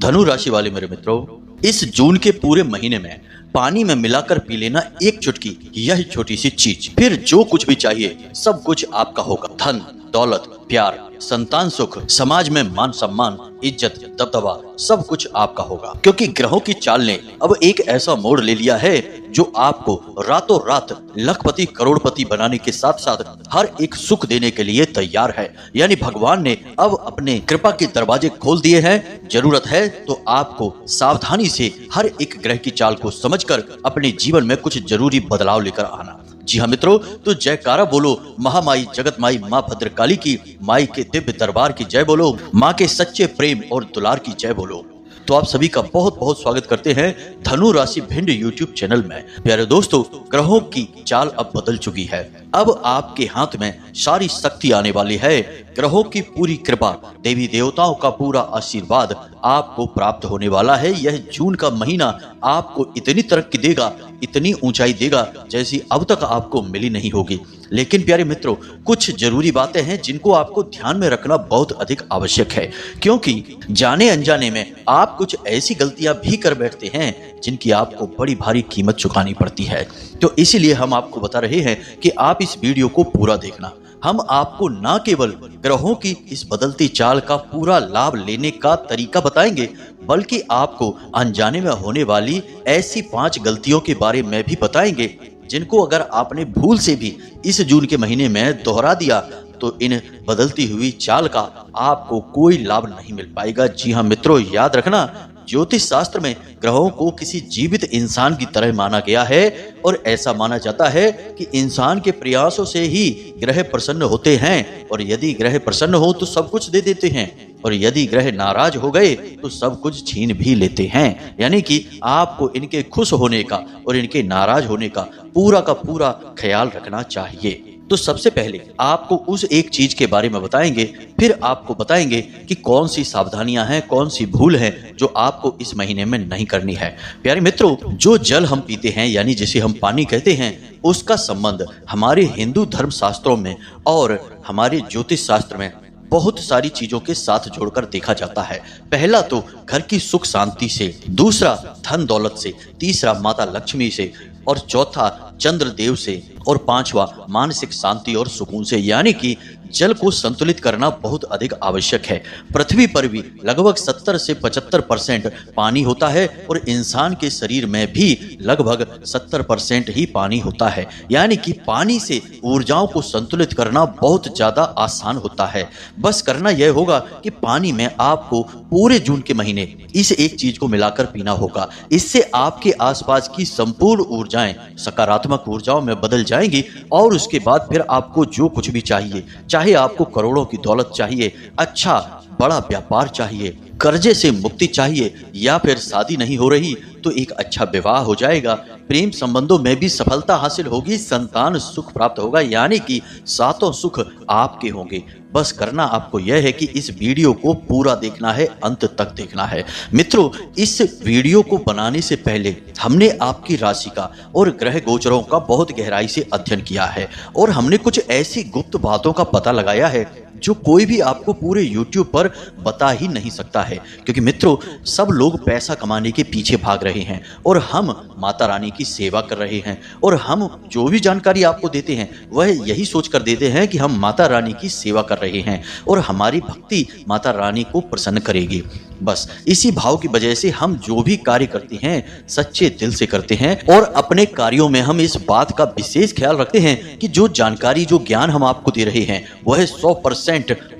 धनु राशि वाले मेरे मित्रों, इस जून के पूरे महीने में पानी में मिलाकर पी लेना एक चुटकी, यही छोटी सी चीज, फिर जो कुछ भी चाहिए सब कुछ आपका होगा। धन, दौलत, प्यार, संतान सुख, समाज में मान सम्मान, इज्जत, दबदबा, सब कुछ आपका होगा। क्योंकि ग्रहों की चाल ने अब एक ऐसा मोड़ ले लिया है जो आपको रातों रात लखपति करोड़पति बनाने के साथ साथ हर एक सुख देने के लिए तैयार है। यानी भगवान ने अब अपने कृपा के दरवाजे खोल दिए हैं। जरूरत है तो आपको सावधानी से हर एक ग्रह की चाल को समझकर अपने जीवन में कुछ जरूरी बदलाव लेकर आना। जी हाँ मित्रों, तो जयकारा बोलो महामाई जगत माई माँ भद्रकाली की, माई के दिव्य दरबार की जय बोलो, माँ के सच्चे प्रेम और दुलार की जय बोलो। तो आप सभी का बहुत बहुत स्वागत करते हैं धनु राशि भिंड यूट्यूब चैनल में। प्यारे दोस्तों, ग्रहों की चाल अब बदल चुकी है। अब आपके हाथ में सारी शक्ति आने वाली है। ग्रहों की पूरी कृपा, देवी देवताओं का पूरा आशीर्वाद आपको प्राप्त होने वाला है। यह जून का महीना आपको इतनी तरक्की देगा, इतनी ऊंचाई देगा जैसी अब तक आपको मिली नहीं होगी। लेकिन प्यारे मित्रों, कुछ जरूरी बातें हैं जिनको आपको ध्यान में रखना बहुत अधिक आवश्यक है, क्योंकि जाने अनजाने में आप कुछ ऐसी गलतियां भी कर बैठते हैं जिनकी आपको बड़ी भारी कीमत चुकानी पड़ती है। तो इसीलिए हम आपको बता रहे हैं कि आप इस वीडियो को पूरा देखना। हम आपको न केवल ग्रहों की इस बदलती चाल का पूरा लाभ लेने का तरीका बताएंगे, बल्कि आपको अनजाने में होने वाली ऐसी 5 गलतियों के बारे में भी बताएंगे जिनको अगर आपने भूल से भी इस जून के महीने में दोहरा दिया तो इन बदलती हुई चाल का आपको कोई लाभ नहीं मिल पाएगा। जी हाँ मित्रों, याद रखना, ज्योतिष शास्त्र में ग्रहों को किसी जीवित इंसान की तरह माना गया है और ऐसा माना जाता है कि इंसान के प्रयासों से ही ग्रह प्रसन्न होते हैं, और यदि ग्रह प्रसन्न हो तो सब कुछ दे देते हैं, और यदि ग्रह नाराज हो गए तो सब कुछ छीन भी लेते हैं। यानी कि आपको इनके खुश होने का और इनके नाराज होने का पूरा ख्याल रखना चाहिए। तो सबसे पहले आपको उस एक चीज के बारे में बताएंगे, फिर आपको बताएंगे कि कौन सी सावधानियां हैं, कौन सी भूल है जो आपको इस महीने में नहीं करनी है। प्यारे मित्रों, जो जल हम पीते हैं यानी जिसे हम पानी कहते हैं, उसका संबंध हमारे हिंदू धर्म शास्त्रों में और हमारे ज्योतिष शास्त्र में बहुत सारी चीजों के साथ जोड़कर देखा जाता है। पहला तो घर की सुख शांति से, दूसरा धन दौलत से, तीसरा माता लक्ष्मी से, और चौथा चंद्रदेव से, और पांचवा मानसिक शांति और सुकून से। यानी कि जल को संतुलित करना बहुत अधिक आवश्यक है। पृथ्वी पर भी लगभग 70 से 75% पानी होता है और इंसान के शरीर में भी लगभग 70% ही पानी होता है। यानी कि पानी से ऊर्जाओं को संतुलित करना बहुत ज्यादा आसान होता है। बस करना यह होगा कि पानी में आपको पूरे जून के महीने इस एक चीज को मिलाकर पीना होगा। इससे आपके आसपास की संपूर्ण ऊर्जाएं सकारात्मक ऊर्जाओं में बदल जाएंगी, और उसके बाद फिर आपको जो कुछ भी चाहिए, चाहे आपको करोड़ों की दौलत चाहिए, अच्छा बड़ा व्यापार चाहिए, कर्जे से मुक्ति चाहिए, या फिर शादी नहीं हो रही तो एक अच्छा विवाह हो जाएगा, प्रेम संबंधों में भी सफलता हासिल होगी, संतान सुख प्राप्त होगा, यानी कि सातों सुख आपके होंगे। बस करना आपको यह है कि इस वीडियो को पूरा देखना है, अंत तक देखना है। मित्रों, इस वीडियो को बनाने से पहले हमने आपकी राशि का और ग्रह गोचरों का बहुत गहराई से अध्ययन किया है, और हमने कुछ ऐसी गुप्त बातों का पता लगाया है जो कोई भी आपको पूरे YouTube पर बता ही नहीं सकता है। क्योंकि मित्रों, सब लोग पैसा कमाने के पीछे भाग रहे हैं और हम माता रानी की सेवा कर रहे हैं, और हम जो भी जानकारी आपको देते हैं वह यही सोच कर देते हैं कि हम माता रानी की सेवा कर रहे हैं और हमारी भक्ति माता रानी को प्रसन्न करेगी। बस इसी भाव की वजह से हम जो भी कार्य करते हैं सच्चे दिल से करते हैं, और अपने कार्यों में हम इस बात का विशेष ख्याल रखते हैं कि जो जानकारी, जो ज्ञान हम आपको दे रहे हैं वह 100%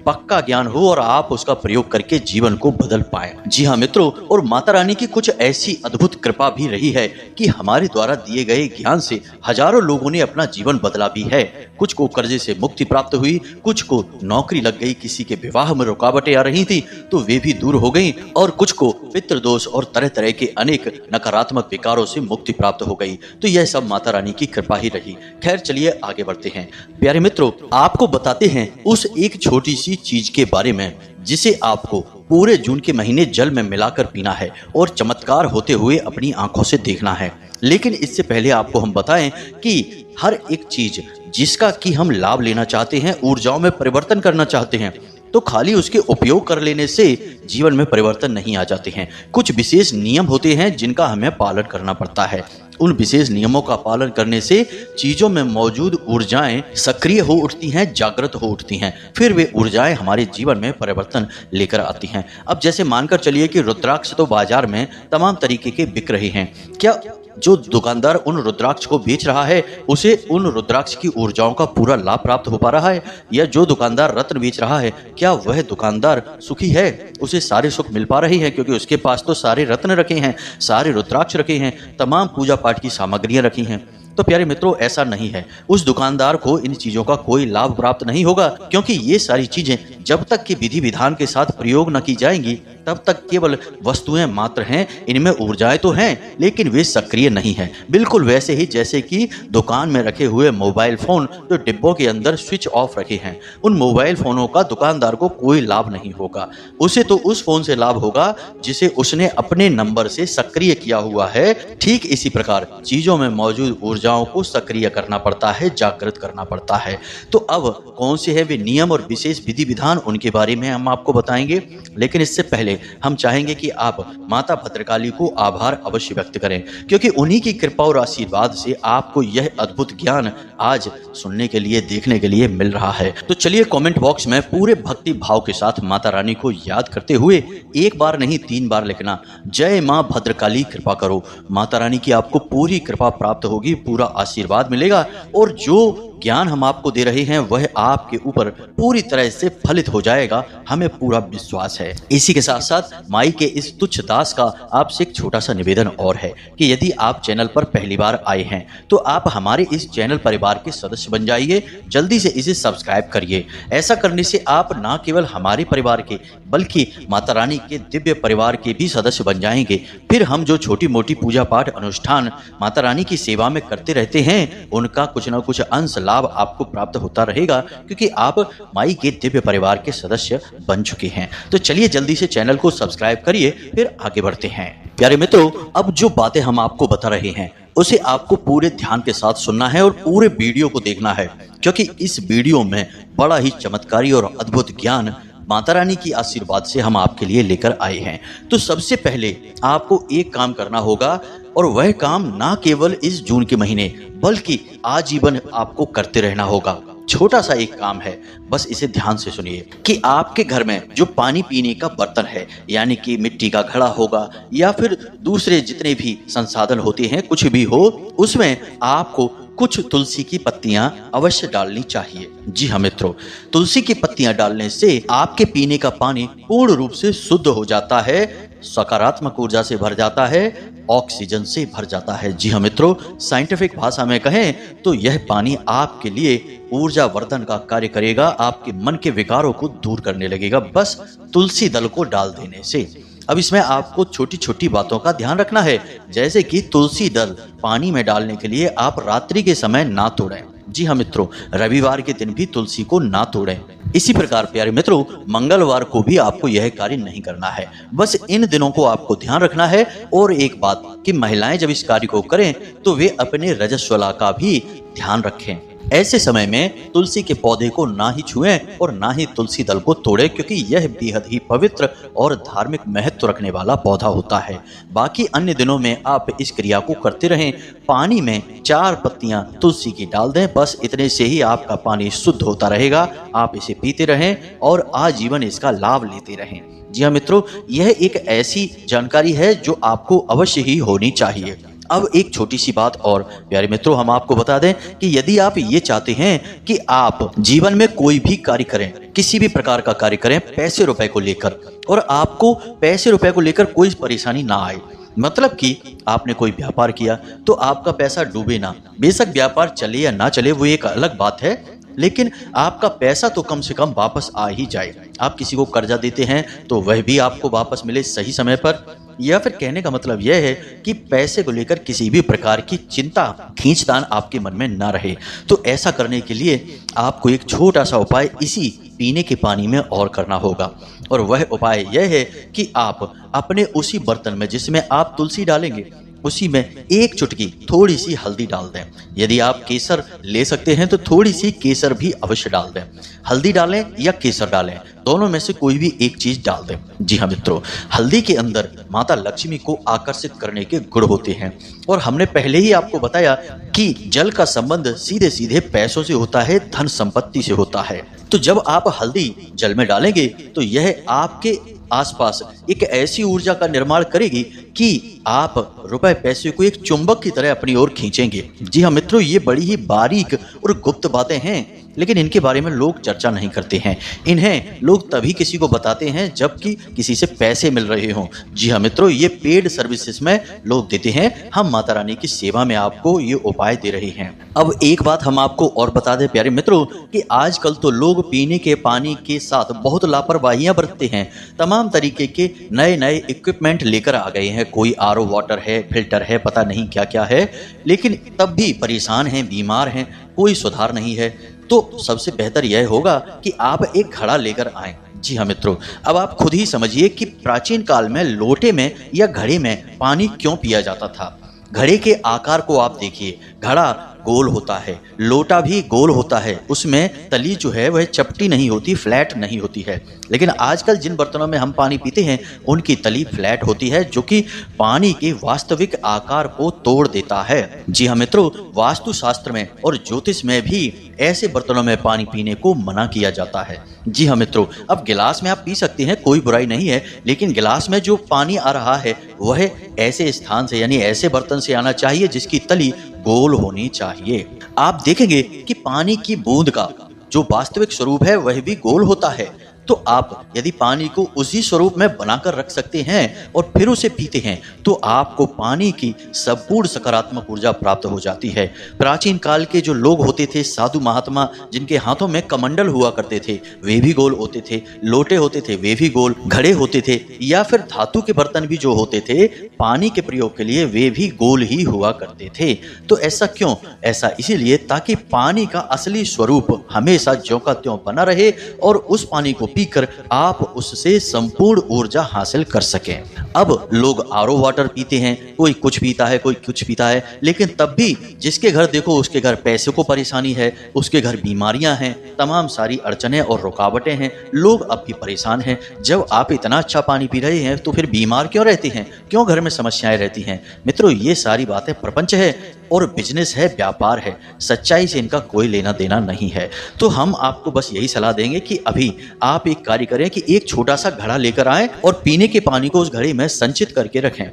पक्का ज्ञान हो और आप उसका प्रयोग करके जीवन को बदल पाएं। जी हाँ मित्रों, और माता रानी की कुछ ऐसी अद्भुत कृपा भी रही है कि हमारे द्वारा दिए गए ज्ञान से हजारों लोगों ने अपना जीवन बदला भी है। कुछ को कर्जे से मुक्ति प्राप्त हुई, कुछ को नौकरी लग गई, किसी के विवाह में रुकावटें आ रही थी तो वे भी दूर हो गई, और कुछ को पितृदोष और तरह तरह के अनेक नकारात्मक विकारों से मुक्ति प्राप्त हो गई। तो यह सब माता रानी की कृपा ही रही। खैर, चलिए आगे बढ़ते हैं। प्यारे मित्रों, आपको बताते हैं उस एक छोटी सी चीज के बारे में जिसे आपको पूरे जून के महीने जल में मिलाकर पीना है और चमत्कार होते हुए अपनी आंखों से देखना है। लेकिन इससे पहले आपको हम बताएं कि हर एक चीज जिसका कि हम लाभ लेना चाहते हैं, ऊर्जाओं में परिवर्तन करना चाहते हैं, तो खाली उसके उपयोग कर लेने से जीवन में परिवर्तन नहीं आ जाते हैं। कुछ विशेष नियम होते हैं जिनका हमें पालन करना पड़ता है। उन विशेष नियमों का पालन करने से चीजों में मौजूद ऊर्जाएं सक्रिय हो उठती हैं, जागृत हो उठती हैं। फिर वे ऊर्जाएं हमारे जीवन में परिवर्तन लेकर आती हैं। अब जैसे मानकर चलिए कि रुद्राक्ष तो बाजार में तमाम तरीके के बिक रहे हैं। क्या जो दुकानदार उन रुद्राक्ष को बेच रहा है उसे उन रुद्राक्ष की ऊर्जाओं का पूरा लाभ प्राप्त हो पा रहा है? या जो दुकानदार रत्न बेच रहा है, क्या वह दुकानदार सुखी है? उसे सारे सुख मिल पा रहे हैं? क्योंकि उसके पास तो सारे रत्न रखे हैं, सारे रुद्राक्ष रखे हैं, तमाम पूजा पाठ की सामग्रियां रखी हैं। तो प्यारे मित्रों, ऐसा नहीं है। उस दुकानदार को इन चीजों का कोई लाभ प्राप्त नहीं होगा, क्योंकि ये सारी चीजें जब तक कि विधि विधान के साथ प्रयोग न की जाएंगी तब तक केवल वस्तुएं मात्र हैं। इनमें ऊर्जाएं तो हैं लेकिन वे सक्रिय नहीं हैं। बिल्कुल वैसे ही जैसे कि दुकान में रखे हुए मोबाइल फोन जो डिब्बों के अंदर स्विच ऑफ रखे हैं, उन मोबाइल फोनों का दुकानदार को कोई लाभ नहीं होगा। उसे तो उस फोन से लाभ होगा जिसे उसने अपने नंबर से सक्रिय किया हुआ है। ठीक इसी प्रकार चीजों में मौजूद ऊर्जाओं को सक्रिय करना पड़ता है, जागृत करना पड़ता है। तो अब कौन से है वे नियम और विशेष विधि विधान, उनके बारे में हम आपको बताएंगे। लेकिन इससे पहले हम चाहेंगे कि आप माता भद्रकाली को आभार अवश्य व्यक्त करें, क्योंकि उन्हीं की कृपा और आशीर्वाद से आपको यह अद्भुत ज्ञान आज सुनने के लिए, देखने के लिए मिल रहा है। तो चलिए कमेंट बॉक्स में पूरे भक्ति भाव के साथ माता रानी को याद करते हुए एक बार नहीं 3 बार लिखना, जय मां भद्रकाली कृपा करो। माता रानी की आपको पूरी कृपा प्राप्त होगी, पूरा आशीर्वाद मिलेगा और जो ज्ञान हम आपको दे रहे हैं वह आपके ऊपर पूरी तरह से फलित हो जाएगा, हमें पूरा विश्वास है। इसी के साथ साथ माई के इस तुच्छ दास का आपसे एक छोटा सा निवेदन और है कि यदि आप चैनल पर पहली बार आए हैं तो आप हमारे इस चैनल परिवार के सदस्य बन जाइए। जल्दी से इसे सब्सक्राइब करिए। ऐसा करने से आप न केवल हमारे परिवार के बल्कि माता रानी के दिव्य परिवार के भी सदस्य बन जाएंगे। फिर हम जो छोटी मोटी पूजा पाठ अनुष्ठान माता रानी की सेवा में करते रहते हैं उनका कुछ न कुछ अंश लाभ आपको प्राप्त होता रहेगा, क्योंकि आप माई के दिव्य परिवार के सदस्य बन चुके हैं। तो चलिए जल्दी से चैनल को सब्सक्राइब करिए, फिर आगे बढ़ते हैं। प्यारे मित्रों, अब जो बातें हम आपको बता रहे हैं उसे आपको पूरे ध्यान के साथ सुनना है और पूरे वीडियो को देखना है, क्योंकि इस वीडियो में बड़ा ही चमत्कारी और अद्भुत ज्ञान माता रानी की आशीर्वाद से हम आपके लिए लेकर आए हैं। तो सबसे पहले आपको एक काम करना होगा, और वह काम ना केवल इस जून के महीने बल्कि आजीवन आपको करते रहना होगा। छोटा सा एक काम है, बस इसे ध्यान से सुनिए कि आपके घर में जो पानी पीने का बर्तन है, यानी कि मिट्टी का घड़ा होगा या फिर दूसरे जितने भी संसाधन होते हैं, कुछ भी हो, उसमें आपको कुछ तुलसी की पत्तियां अवश्य डालनी चाहिए। जी हाँ मित्रों, तुलसी की पत्तियां डालने से आपके पीने का पानी पूर्ण रूप से शुद्ध हो जाता है, सकारात्मक ऊर्जा से भर जाता है, ऑक्सीजन से भर जाता है। जी हाँ मित्रों, साइंटिफिक भाषा में कहें तो यह पानी आपके लिए ऊर्जा वर्धन का कार्य करेगा, आपके मन के विकारों को दूर करने लगेगा बस तुलसी दल को डाल देने से। अब इसमें आपको छोटी छोटी बातों का ध्यान रखना है, जैसे कि तुलसी दल पानी में डालने के लिए आप रात्रि के समय ना तोड़ें। जी हाँ मित्रों, रविवार के दिन भी तुलसी को ना तोड़ें। इसी प्रकार प्यारे मित्रों, मंगलवार को भी आपको यह कार्य नहीं करना है। बस इन दिनों को आपको ध्यान रखना है। और एक बात कि महिलाएं जब इस कार्य को करें तो वे अपने रजस्वला का भी ध्यान रखें। ऐसे समय में तुलसी के पौधे को ना ही छुएं और ना ही तुलसी दल को तोड़ें, क्योंकि यह बेहद ही पवित्र और धार्मिक महत्व रखने वाला पौधा होता है। बाकी अन्य दिनों में आप इस क्रिया को करते रहें। पानी में 4 पत्तियां तुलसी की डाल दें, बस इतने से ही आपका पानी शुद्ध होता रहेगा। आप इसे पीते रहें और आजीवन इसका लाभ लेते रहें। जी हाँ मित्रों, यह एक ऐसी जानकारी है जो आपको अवश्य ही होनी चाहिए। अब एक छोटी सी बात और प्यारे मित्रों, हम आपको बता दें कि यदि आप ये चाहते हैं कि आप जीवन में कोई भी कार्य करें, किसी भी प्रकार का कार्य करें पैसे रुपए को लेकर, और आपको पैसे रुपए को लेकर कोई परेशानी ना आए, मतलब कि आपने कोई व्यापार किया तो आपका पैसा डूबे ना। बेशक व्यापार चले या ना चले वो एक अलग बात है, लेकिन आपका पैसा तो कम से कम वापस आ ही जाए। आप किसी को कर्जा देते हैं तो वह भी आपको वापस मिले सही समय पर। या फिर कहने का मतलब यह है कि पैसे को लेकर किसी भी प्रकार की चिंता, खींचतान आपके मन में ना रहे। तो ऐसा करने के लिए आपको एक छोटा सा उपाय इसी पीने के पानी में और करना होगा, और वह उपाय यह है कि आप अपने उसी बर्तन में जिसमें आप तुलसी डालेंगे उसी में एक चुटकी थोड़ी सी हल्दी डाल दें। यदि आप केसर ले सकते हैं तो थोड़ी सी केसर भी अवश्य डाल दें। हल्दी डालें या केसर डालें, दोनों में से कोई भी एक चीज डाल दें। जी हाँ मित्रों, हल्दी के अंदर माता लक्ष्मी को आकर्षित करने के गुण होते हैं और हमने पहले ही आपको बताया कि जल का संबंध सीधे सीधे पैसों से होता है, धन संपत्ति से होता है। तो जब आप हल्दी जल में डालेंगे तो यह आपके आसपास एक ऐसी ऊर्जा का निर्माण करेगी कि आप रुपए पैसे को एक चुंबक की तरह अपनी ओर खींचेंगे। जी हाँ मित्रों, ये बड़ी ही बारीक और गुप्त बातें हैं, लेकिन इनके बारे में लोग चर्चा नहीं करते हैं। इन्हें लोग तभी किसी को बताते हैं जबकि किसी से पैसे मिल रहे हों। जी हाँ मित्रों, ये पेड सर्विसेज में लोग देते हैं। हम माता रानी की सेवा में आपको ये उपाय दे रहे हैं। अब एक बात हम आपको और बता दें प्यारे मित्रों कि आजकल तो लोग पीने के पानी के साथ बहुत लापरवाहियां बरतते हैं। तमाम तरीके के नए नए इक्विपमेंट लेकर आ गए हैं। कोई आरओ वाटर है, फिल्टर है, पता नहीं क्या क्या है, लेकिन तब भी परेशान हैं, बीमार हैं, कोई सुधार नहीं है। तो सबसे बेहतर यह होगा कि आप एक घड़ा लेकर आएं। जी हाँ मित्रों, अब आप खुद ही समझिए कि प्राचीन काल में लोटे में या घड़े में पानी क्यों पिया जाता था। घड़े के आकार को आप देखिए, घड़ा गोल होता है, लोटा भी गोल होता है, उसमें तली जो है वह चपटी नहीं होती, फ्लैट नहीं होती है। लेकिन आजकल जिन बर्तनों में हम पानी पीते हैं उनकी तली फ्लैट होती है, जो कि पानी के वास्तविक आकार को तोड़ देता है। जी हाँ मित्रों, वास्तुशास्त्र में और ज्योतिष में भी ऐसे बर्तनों में पानी पीने को मना किया जाता है। जी हाँ मित्रों, अब गिलास में आप पी सकते हैं, कोई बुराई नहीं है, लेकिन गिलास में जो पानी आ रहा है वह ऐसे स्थान से यानी ऐसे बर्तन से आना चाहिए जिसकी तली गोल होनी चाहिए। आप देखेंगे कि पानी की बूंद का जो वास्तविक स्वरूप है वह भी गोल होता है। तो आप यदि पानी को उसी स्वरूप में बनाकर रख सकते हैं और फिर उसे पीते हैं तो आपको पानी की संपूर्ण सकारात्मक ऊर्जा प्राप्त हो जाती है। प्राचीन काल के जो लोग होते थे, साधु महात्मा, जिनके हाथों में कमंडल हुआ करते थे, वे भी गोल होते थे, लोटे होते थे वे भी गोल, घड़े होते थे, या फिर धातु के बर्तन भी जो होते थे पानी के प्रयोग के लिए वे भी गोल ही हुआ करते थे। तो ऐसा क्यों? ऐसा इसीलिए ताकि पानी का असली स्वरूप हमेशा ज्यों का त्यों बना रहे और उस पानी को पीकर आप उससे संपूर्ण ऊर्जा हासिल कर सकें। अब लोग आरओ वाटर पीते हैं, कोई कुछ पीता है, कोई कुछ पीता है, लेकिन तब भी जिसके घर देखो उसके घर पैसे को परेशानी है, उसके घर बीमारियां हैं, तमाम सारी अड़चनें और रुकावटें हैं, लोग अब भी परेशान हैं। जब आप इतना अच्छा पानी पी रहे हैं तो फिर बीमार क्यों रहते हैं? क्यों घर में समस्याएं रहती हैं? मित्रों, ये सारी बातें प्रपंच है और बिजनेस है, व्यापार है, सच्चाई से इनका कोई लेना देना नहीं है। तो हम आपको बस यही सलाह देंगे कि अभी आप एक कार्य करें कि एक छोटा सा घड़ा लेकर आएं और पीने के पानी को उस घड़े में संचित करके रखें।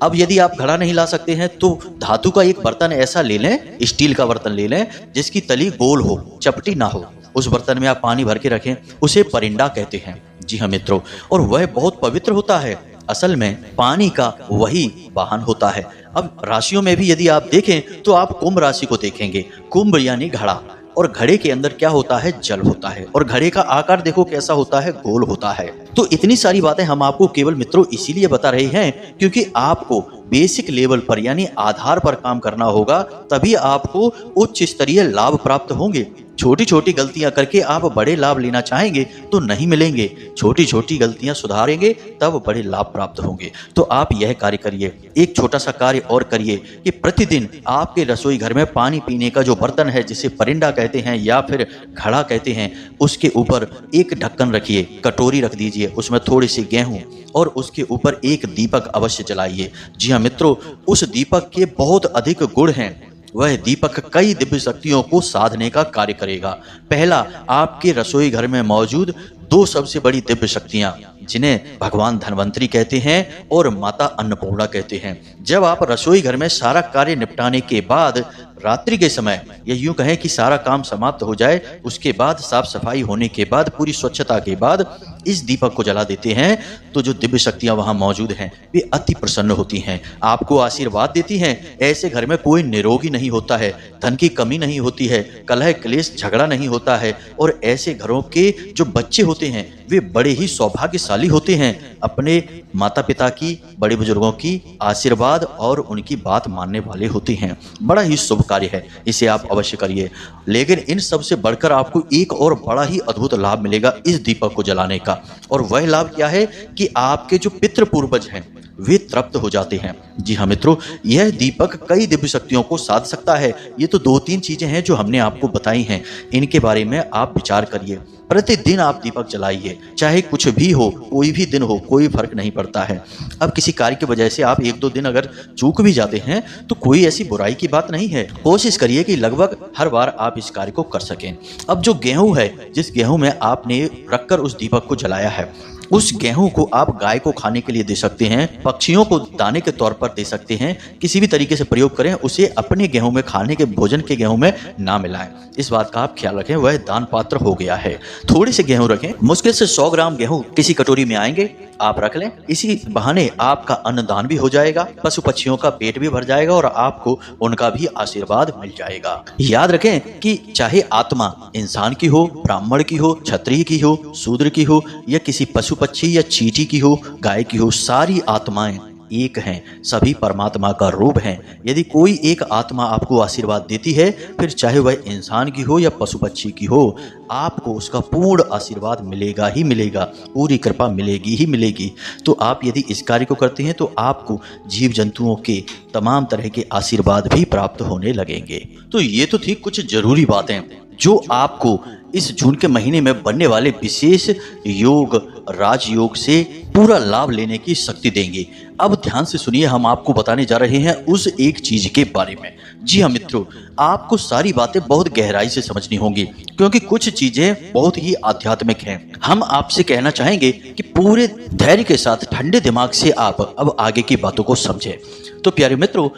अब यदि आप घड़ा नहीं ला सकते हैं तो धातु का एक बर्तन ऐसा ले लें, स्टील का बर्तन ले लें जिसकी तली गोल हो, चपटी ना हो। उस बर्तन में आप पानी भर के रखें, उसे परिंडा कहते हैं। जी हाँ मित्रों, और वह बहुत पवित्र होता है। असल में पानी का वही वाहन होता है। अब राशियों में भी यदि आप देखें तो आप कुंभ राशि को देखेंगे। कुंभ यानी घड़ा, और घड़े के अंदर क्या होता है? जल होता है, और घड़े का आकार देखो कैसा होता है, गोल होता है। तो इतनी सारी बातें हम आपको केवल मित्रों इसीलिए बता रहे हैं क्योंकि आपको बेसिक लेवल पर यानी आधार पर काम करना होगा, तभी आपको उच्च स्तरीय लाभ प्राप्त होंगे। छोटी छोटी गलतियां करके आप बड़े लाभ लेना चाहेंगे तो नहीं मिलेंगे। छोटी छोटी गलतियां सुधारेंगे तब बड़े लाभ प्राप्त होंगे। तो आप यह कार्य करिए, एक छोटा सा कार्य और करिए कि प्रतिदिन आपके रसोई घर में पानी पीने का जो बर्तन है, जिसे परिंडा कहते हैं या फिर घड़ा कहते हैं, उसके ऊपर एक ढक्कन रखिए, कटोरी रख दीजिए, उसमें थोड़ी सी गेहूं और उसके ऊपर एक दीपक अवश्य जलाइए। जी हाँ मित्रों, उस दीपक के बहुत अधिक गुण हैं। वह दीपक कई दिव्य शक्तियों को साधने का कार्य करेगा। पहला, आपके रसोई घर में मौजूद दो सबसे बड़ी दिव्य शक्तियां, जिन्हें भगवान धन्वंतरी कहते हैं और माता अन्नपूर्णा कहते हैं। जब आप रसोई घर में सारा कार्य निपटाने के बाद रात्रि के समय, या यूं कहें कि सारा काम समाप्त हो जाए, उसके बाद साफ सफाई होने के बाद, पूरी स्वच्छता के बाद इस दीपक को जला देते हैं तो जो दिव्य शक्तियां वहां मौजूद हैं वे अति प्रसन्न होती हैं, आपको आशीर्वाद देती हैं। ऐसे घर में कोई निरोगी नहीं होता है, धन की कमी नहीं होती है, कलह क्लेश झगड़ा नहीं होता है, और ऐसे घरों के जो बच्चे होते हैं वे बड़े ही सौभाग्यशाली होते हैं। अपने माता पिता की, बड़े बुजुर्गों की आशीर्वाद और उनकी बात मानने वाले होते हैं। बड़ा ही शुभ कार्य है, इसे आप अवश्य करिए। लेकिन इन सब से बढ़कर आपको एक और बड़ा ही अद्भुत लाभ मिलेगा इस दीपक को जलाने का। मिलेगा। और वह लाभ क्या है कि आपके जो पितृ पूर्वज हैं वे तृप्त हो जाते हैं। जी हाँ मित्रों, यह दीपक कई दिव्य शक्तियों को साध सकता है। ये तो 2-3 चीजें हैं जो हमने आपको बताई हैं, इनके बारे में आप विचार करिए। प्रतिदिन आप दीपक जलाइए, चाहे कुछ भी हो, कोई भी दिन हो, कोई फर्क नहीं पड़ता है। अब किसी कार्य की वजह से आप 1-2 दिन अगर चूक भी जाते हैं तो कोई ऐसी बुराई की बात नहीं है। कोशिश करिए कि लगभग हर बार आप इस कार्य को कर सकें। अब जो गेहूं है, जिस गेहूं में आपने रखकर उस दीपक को जलाया है, उस गेहूं को आप गाय को खाने के लिए दे सकते हैं, पक्षियों को दाने के तौर पर दे सकते हैं। किसी भी तरीके से प्रयोग करें, उसे अपने गेहूं में खाने के भोजन के गेहूं में ना मिलाएं। इस बात का आप ख्याल रखें, वह दान पात्र हो गया है। थोड़े से गेहूं रखें, मुश्किल से 100 ग्राम गेहूं किसी कटोरी में आएंगे, आप रख लें। इसी बहाने आपका अन्नदान भी हो जाएगा, पशु पक्षियों का पेट भी भर जाएगा और आपको उनका भी आशीर्वाद मिल जाएगा। याद रखें कि चाहे आत्मा इंसान की हो, ब्राह्मण की हो, क्षत्रिय की हो, शूद्र की हो, या किसी पशु पक्षी या चींटी की हो, गाय की हो, सारी आत्माएं एक हैं, सभी परमात्मा का रूप हैं। यदि कोई एक आत्मा आपको आशीर्वाद देती है, फिर चाहे वह इंसान की हो या पशु पक्षी की हो, आपको उसका पूर्ण आशीर्वाद मिलेगा ही मिलेगा, पूरी कृपा मिलेगी ही मिलेगी। तो आप यदि इस कार्य को करते हैं तो आपको जीव जंतुओं के तमाम तरह के आशीर्वाद भी प्राप्त होने लगेंगे। तो ये तो थी कुछ जरूरी बातें जो आपको इस जून के महीने में बनने वाले विशेष योग, राजयोग से पूरा लाभ लेने की शक्ति देंगे। अब ध्यान से सुनिए, हम आपको बताने जा रहे हैं उस एक चीज के बारे में। जी हाँ मित्रों, आपको सारी बातें बहुत गहराई से समझनी होंगी, क्योंकि कुछ चीजें बहुत ही आध्यात्मिक हैं। हम आपसे कहना चाहेंगे कि पूरे धैर्य के साथ, ठंडे दिमाग से आप अब आगे की बातों को समझें। तो प्यारे मित्रों,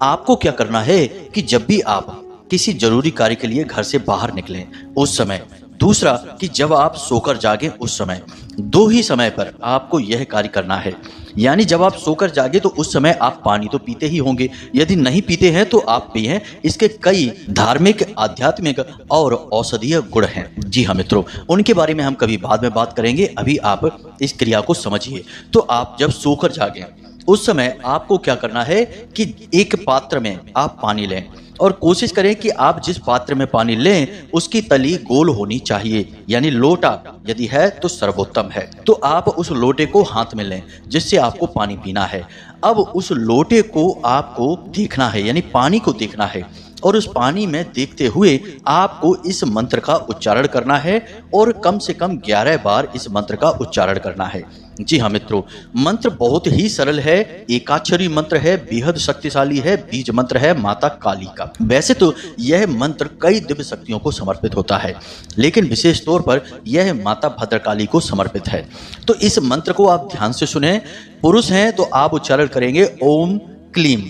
आपको क्या करना है कि जब भी आप किसी जरूरी कार्य के लिए घर से बाहर निकलें उस समय, दूसरा कि जब आप सोकर जागें उस समय, 2 ही समय पर आपको यह कार्य करना है। यानी जब आप सोकर जागे तो उस समय आप पानी तो पीते ही होंगे, यदि नहीं पीते हैं तो आप पिएं। इसके कई धार्मिक, आध्यात्मिक और औषधीय गुण हैं। जी हाँ मित्रों, उनके बारे में हम कभी बाद में बात करेंगे, अभी आप इस क्रिया को समझिए। तो आप जब सोकर जागें उस समय आपको क्या करना है कि एक पात्र में आप पानी लें और कोशिश करें कि आप जिस पात्र में पानी लें उसकी तली गोल होनी चाहिए, यानी लोटा यदि है तो सर्वोत्तम है। तो आप उस लोटे को हाथ में लें जिससे आपको पानी पीना है। अब उस लोटे को आपको देखना है, यानी पानी को देखना है, और उस पानी में देखते हुए आपको इस मंत्र का उच्चारण करना है और कम से कम 11 बार इस मंत्र का उच्चारण करना है। जी हाँ मित्रों, मंत्र बहुत ही सरल है, एकाक्षरी मंत्र है, बेहद शक्तिशाली है, बीज मंत्र है माता काली का। वैसे तो यह मंत्र कई दिव्य शक्तियों को समर्पित होता है, लेकिन विशेष तौर पर यह माता भद्रकाली को समर्पित है। तो इस मंत्र को आप ध्यान से सुने। पुरुष हैं तो आप उच्चारण करेंगे ओम क्लीम,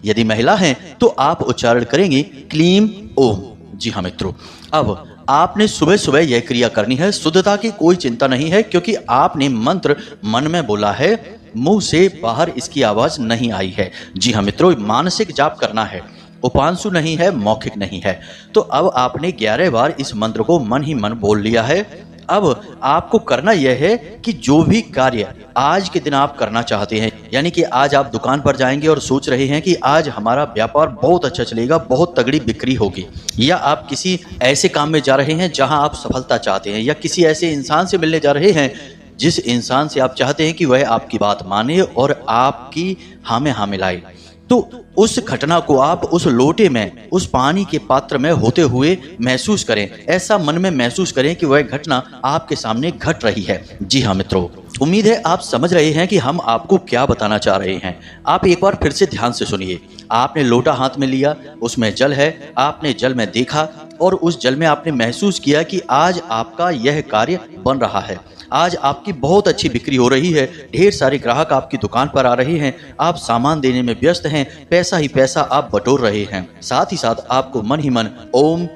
यदि महिला हैं तो आप उच्चारण करेंगे क्लीम ओम। जी हाँ मित्रों, अब आपने सुबह सुबह यह क्रिया करनी है। शुद्धता की कोई चिंता नहीं है, क्योंकि आपने मंत्र मन में बोला है, मुंह से बाहर इसकी आवाज नहीं आई है। जी हाँ मित्रों, मानसिक जाप करना है, उपांशु नहीं है, मौखिक नहीं है। तो अब आपने 11 बार इस मंत्र को मन ही मन बोल लिया है। अब आपको करना यह है कि जो भी कार्य आज के दिन आप करना चाहते हैं, यानी कि आज आप दुकान पर जाएंगे और सोच रहे हैं कि आज हमारा व्यापार बहुत अच्छा चलेगा, बहुत तगड़ी बिक्री होगी, या आप किसी ऐसे काम में जा रहे हैं जहां आप सफलता चाहते हैं, या किसी ऐसे इंसान से मिलने जा रहे हैं जिस इंसान से आप चाहते हैं कि वह आपकी बात माने और आपकी हाँ में हाँ मिलाए, तो उस घटना को आप उस लोटे में, उस पानी के पात्र में होते हुए महसूस करें। ऐसा मन में महसूस करें कि वह घटना आपके सामने घट रही है। जी हाँ मित्रों, उम्मीद है आप समझ रहे हैं कि हम आपको क्या बताना चाह रहे हैं। आप एक बार फिर से ध्यान से सुनिए। आपने लोटा हाथ में लिया, उसमें जल है, आपने जल में देखा और उस जल में आपने महसूस किया कि आज आपका यह कार्य बन रहा है, आज आपकी बहुत अच्छी बिक्री हो रही है, ढेर सारे ग्राहक आपकी दुकान पर आ रहे हैं, आप सामान देने में व्यस्त हैं, पैसा ही पैसा आप बटोर रहे हैं। साथ ही साथ आपको मन ही मन ओम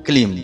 क्लीम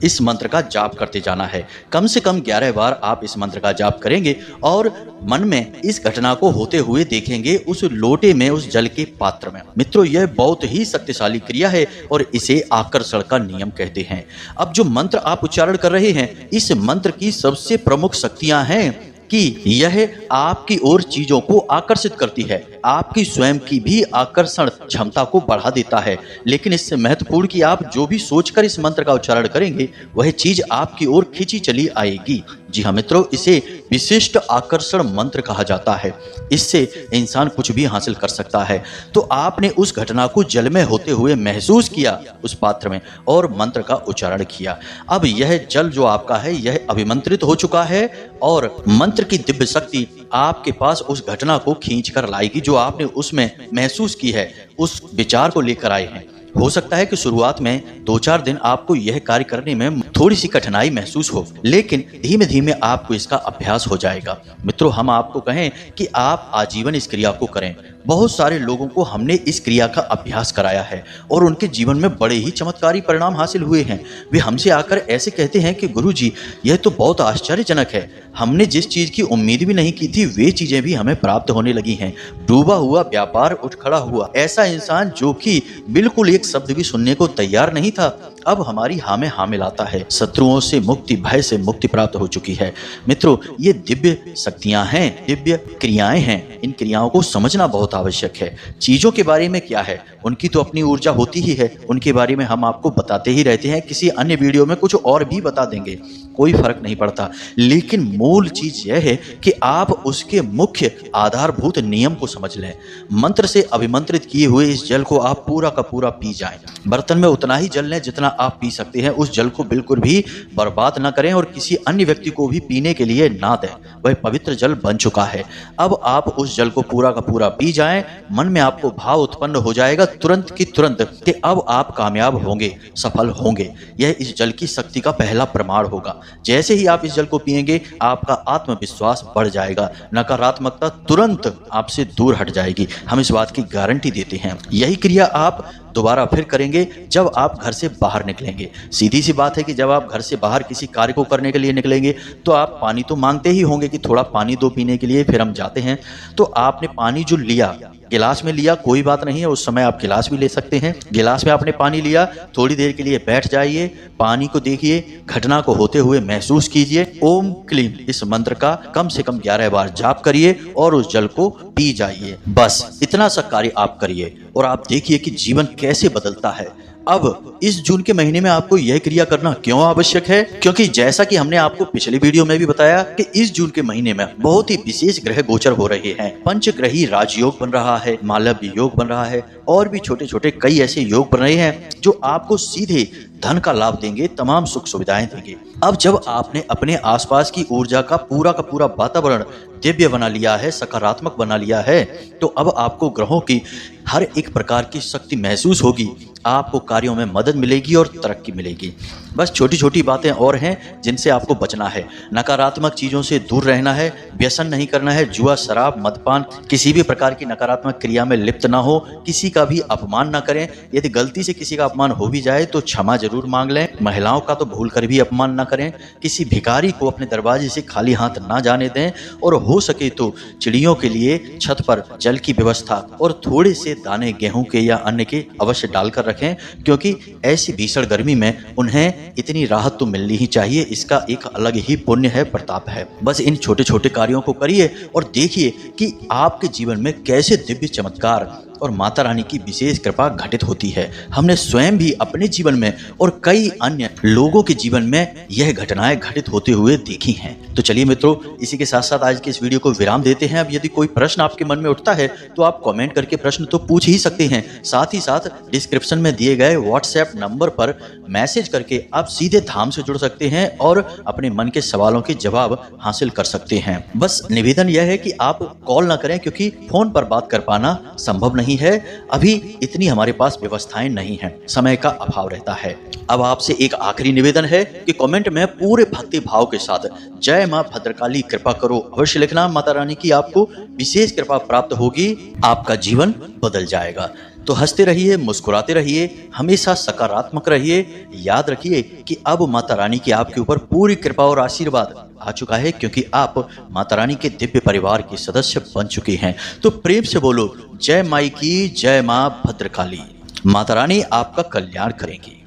इस मंत्र का जाप करते जाना है। कम से कम 11 बार आप इस मंत्र का जाप करेंगे और मन में इस घटना को होते हुए देखेंगे उस लोटे में, उस जल के पात्र में। मित्रों, यह बहुत ही शक्तिशाली क्रिया है और इसे आकर्षण का नियम कहते हैं। अब जो मंत्र आप उच्चारण कर रहे हैं, इस मंत्र की सबसे प्रमुख शक्तियां हैं कि यह आपकी ओर चीजों को आकर्षित करती है, आपकी स्वयं की भी आकर्षण क्षमता को बढ़ा देता है। लेकिन इससे महत्वपूर्ण कि आप जो भी सोचकर इस मंत्र का उच्चारण करेंगे वह चीज आपकी ओर खींची चली आएगी। जी हाँ मित्रों, इसे विशिष्ट आकर्षण मंत्र कहा जाता है। इससे इंसान कुछ भी हासिल कर सकता है। तो आपने उस घटना को जल में होते हुए महसूस किया उस पात्र में और मंत्र का उच्चारण किया। अब यह जल जो आपका है यह अभिमंत्रित हो चुका है और मंत्र की दिव्य शक्ति आपके पास उस घटना को खींच कर लाएगी जो आपने उसमें महसूस की है, उस विचार को लेकर आए हैं। हो सकता है कि शुरुआत में 2-4 दिन आपको यह कार्य करने में थोड़ी सी कठिनाई महसूस हो, लेकिन धीमे धीमे आपको इसका अभ्यास हो जाएगा। मित्रों, हम आपको कहें कि आप आजीवन इस क्रिया को करें। बहुत सारे लोगों को हमने इस क्रिया का अभ्यास कराया है और उनके जीवन में बड़े ही चमत्कारी परिणाम हासिल हुए हैं। वे हमसे आकर ऐसे कहते हैं कि गुरुजी, यह तो बहुत आश्चर्यजनक है। हमने जिस चीज की उम्मीद भी नहीं की थी वे चीजें भी हमें प्राप्त होने लगी हैं। डूबा हुआ व्यापार उठ खड़ा हुआ। ऐसा इंसान जो कि बिल्कुल एक शब्द भी सुनने को तैयार नहीं था, अब हमारी हाँ में हाँ मिलाता है। शत्रुओं से मुक्ति, भय से मुक्ति प्राप्त हो चुकी है। मित्रों, ये दिव्य शक्तियां हैं, दिव्य क्रियाएं हैं। इन क्रियाओं को समझना बहुत आवश्यक है। चीजों के बारे में क्या है, उनकी तो अपनी ऊर्जा होती ही है, उनके बारे में हम आपको बताते ही रहते हैं। किसी अन्य वीडियो में कुछ और भी बता देंगे, कोई फर्क नहीं पड़ता। लेकिन मूल चीज यह है कि आप उसके मुख्य आधारभूत नियम को समझ लें। मंत्र से अभिमंत्रित किए हुए इस जल को आप पूरा का पूरा पी जाएं। बर्तन में उतना ही जल लें जितना आप पी सकते हैं। उस जल को बिल्कुल भी बर्बाद ना करें और किसी अन्य व्यक्ति को भी पीने के लिए ना दें। वह पवित्र जल बन चुका है। अब आप उस जल को पूरा का पूरा पी जाएं। मन में आपको भाव उत्पन्न हो जाएगा तुरंत की तुरंत कि अब आप कामयाब होंगे, सफल होंगे। यह इस जल की शक्ति का पहला प्रमाण होगा। जैसे ही आप इस जल को पिएंगे आपका आत्मविश्वास बढ़ जाएगा, नकारात्मकता तुरंत आपसे दूर हट जाएगी। हम इस बात की गारंटी देते हैं। यही क्रिया आप दोबारा फिर करेंगे जब आप घर से बाहर निकलेंगे। सीधी सी बात है कि जब आप घर से बाहर किसी कार्य को करने के लिए निकलेंगे तो आप पानी तो मांगते ही होंगे कि थोड़ा पानी दो पीने के लिए। फिर हम जाते हैं तो आपने पानी जो लिया, गिलास में लिया, कोई बात नहीं है, उस समय आप गिलास भी ले सकते हैं। गिलास में आपने पानी लिया, थोड़ी देर के लिए बैठ जाइए, पानी को देखिए, घटना को होते हुए महसूस कीजिए। ओम क्लीम इस मंत्र का कम से कम 11 बार जाप करिए और उस जल को पी जाइए। बस इतना सा कार्य आप करिए और आप देखिए कि जीवन कैसे बदलता है। अब इस जून के महीने में आपको यह क्रिया करना क्यों आवश्यक है? क्योंकि जैसा कि हमने आपको पिछले वीडियो में भी बताया कि इस जून के महीने में बहुत ही विशेष ग्रह गोचर हो रहे हैं। पंचग्रही राजयोग बन रहा है, मालव्य योग बन रहा है और भी छोटे छोटे कई ऐसे योग बन रहे हैं जो आपको सीधे धन का लाभ देंगे, तमाम सुख सुविधाएं देंगे। अब जब आपने अपने आसपास की ऊर्जा का पूरा वातावरण दिव्य बना लिया है, सकारात्मक बना लिया है, तो अब आपको ग्रहों की हर एक प्रकार की शक्ति महसूस होगी। आपको कार्यों में मदद मिलेगी और तरक्की मिलेगी। बस छोटी छोटी बातें और हैं जिनसे आपको बचना है। नकारात्मक चीजों से दूर रहना है, व्यसन नहीं करना है, जुआ, शराब, मदपान, किसी भी प्रकार की नकारात्मक क्रिया में लिप्त ना हो, किसी का भी अपमान ना करें। यदि गलती से किसी का अपमान हो भी जाए तो क्षमा जरूर मांग लें। महिलाओं का तो भूल कर भी अपमान ना करें। किसी भिखारी को अपने दरवाजे से खाली हाथ ना जाने दें और हो सके तो चिड़ियों के लिए छत पर जल की व्यवस्था और थोड़े से दाने गेहूं के या अन्य के अवश्य डालकर रखें, क्योंकि ऐसी भीषण गर्मी में उन्हें इतनी राहत तो मिलनी ही चाहिए। इसका एक अलग ही पुण्य है, प्रताप है। बस इन छोटे छोटे कार्यों को करिए और देखिए कि आपके जीवन में कैसे दिव्य चमत्कार और माता रानी की विशेष कृपा घटित होती है। हमने स्वयं भी अपने जीवन में और कई अन्य लोगों के जीवन में यह घटनाएं घटित होते हुए देखी हैं। तो चलिए मित्रों, इसी के साथ साथ आज के इस वीडियो को विराम देते हैं। अब यदि कोई प्रश्न आपके मन में उठता है तो आप कमेंट करके प्रश्न तो पूछ ही सकते हैं। साथ ही साथ डिस्क्रिप्शन में दिए गए व्हाट्सएप नंबर पर मैसेज करके आप सीधे धाम से जुड़ सकते हैं और अपने मन के सवालों के जवाब हासिल कर सकते हैं। बस निवेदन यह है कि आप कॉल ना करें, क्योंकि फोन पर बात कर पाना संभव नहीं है। अभी इतनी हमारे पास व्यवस्थाएं नहीं हैं, समय का अभाव रहता है। अब आपसे एक आखिरी निवेदन है कि कमेंट में पूरे भक्ति भाव के साथ जय मां भद्रकाली कृपा करो अवश्य लिखना। माता रानी की आपको विशेष कृपा प्राप्त होगी, आपका जीवन बदल जाएगा। तो हंसते रहिए, मुस्कुराते रहिए, हमेशा सकारात्मक रहिए। याद रखिए कि अब माता रानी की आपके ऊपर पूरी कृपा और आशीर्वाद आ चुका है, क्योंकि आप माता रानी के दिव्य परिवार के सदस्य बन चुके हैं। तो प्रेम से बोलो जय माई की, जय मां भद्रकाली। माता रानी आपका कल्याण करेंगी।